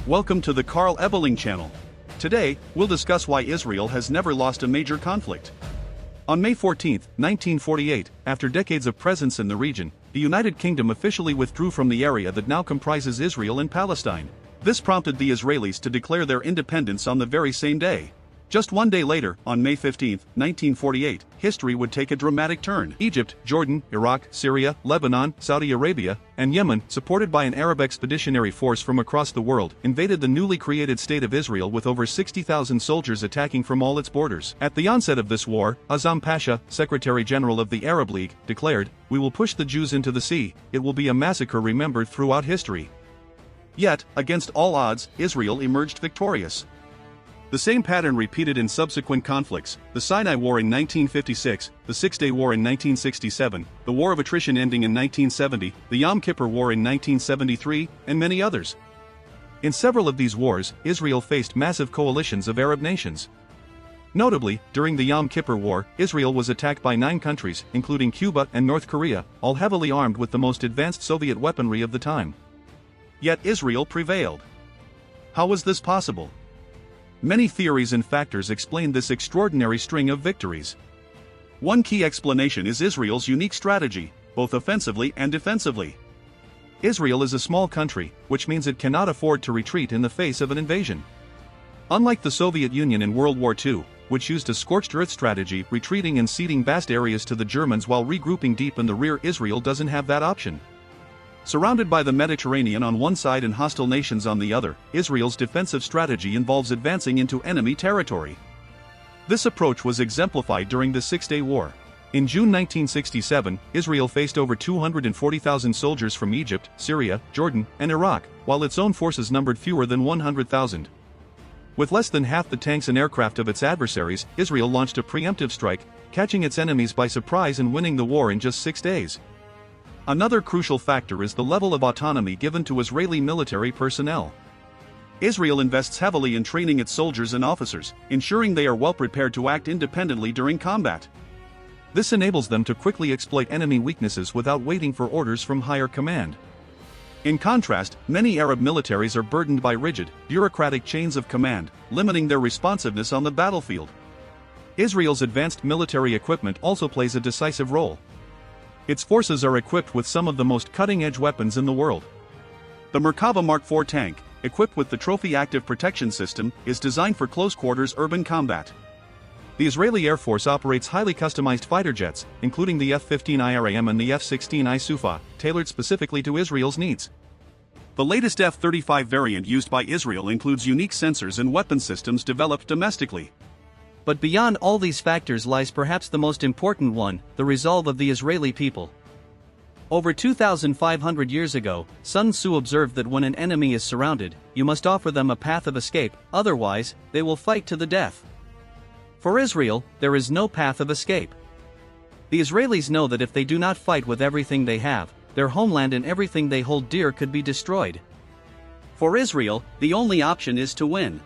Welcome to the Carl Ebeling channel. Today, we'll discuss why Israel has never lost a major conflict. On May 14, 1948, after decades of presence in the region, the United Kingdom officially withdrew from the area that now comprises Israel and Palestine. This prompted the Israelis to declare their independence on the very same day. Just one day later, on May 15, 1948, history would take a dramatic turn. Egypt, Jordan, Iraq, Syria, Lebanon, Saudi Arabia, and Yemen, supported by an Arab expeditionary force from across the world, invaded the newly created state of Israel with over 60,000 soldiers attacking from all its borders. At the onset of this war, Azam Pasha, Secretary General of the Arab League, declared, "We will push the Jews into the sea. It will be a massacre remembered throughout history." Yet, against all odds, Israel emerged victorious. The same pattern repeated in subsequent conflicts: the Sinai War in 1956, the Six-Day War in 1967, the War of Attrition ending in 1970, the Yom Kippur War in 1973, and many others. In several of these wars, Israel faced massive coalitions of Arab nations. Notably, during the Yom Kippur War, Israel was attacked by 9 countries, including Cuba and North Korea, all heavily armed with the most advanced Soviet weaponry of the time. Yet Israel prevailed. How was this possible? Many theories and factors explain this extraordinary string of victories. One key explanation is Israel's unique strategy, both offensively and defensively. Israel is a small country, which means it cannot afford to retreat in the face of an invasion. Unlike the Soviet Union in World War II, which used a scorched earth strategy, retreating and ceding vast areas to the Germans while regrouping deep in the rear, Israel doesn't have that option. Surrounded by the Mediterranean on one side and hostile nations on the other, Israel's defensive strategy involves advancing into enemy territory. This approach was exemplified during the Six-Day War. In June 1967, Israel faced over 240,000 soldiers from Egypt, Syria, Jordan, and Iraq, while its own forces numbered fewer than 100,000. With less than half the tanks and aircraft of its adversaries, Israel launched a preemptive strike, catching its enemies by surprise and winning the war in just 6 days. Another crucial factor is the level of autonomy given to Israeli military personnel. Israel invests heavily in training its soldiers and officers, ensuring they are well prepared to act independently during combat. This enables them to quickly exploit enemy weaknesses without waiting for orders from higher command. In contrast, many Arab militaries are burdened by rigid, bureaucratic chains of command, limiting their responsiveness on the battlefield. Israel's advanced military equipment also plays a decisive role. Its forces are equipped with some of the most cutting-edge weapons in the world. The Merkava Mark IV tank, equipped with the Trophy Active Protection System, is designed for close-quarters urban combat. The Israeli Air Force operates highly customized fighter jets, including the F-15 IRAM and the F-16I Sufa, tailored specifically to Israel's needs. The latest F-35 variant used by Israel includes unique sensors and weapon systems developed domestically. But beyond all these factors lies perhaps the most important one: the resolve of the Israeli people. Over 2,500 years ago, Sun Tzu observed that when an enemy is surrounded, you must offer them a path of escape, otherwise, they will fight to the death. For Israel, there is no path of escape. The Israelis know that if they do not fight with everything they have, their homeland and everything they hold dear could be destroyed. For Israel, the only option is to win.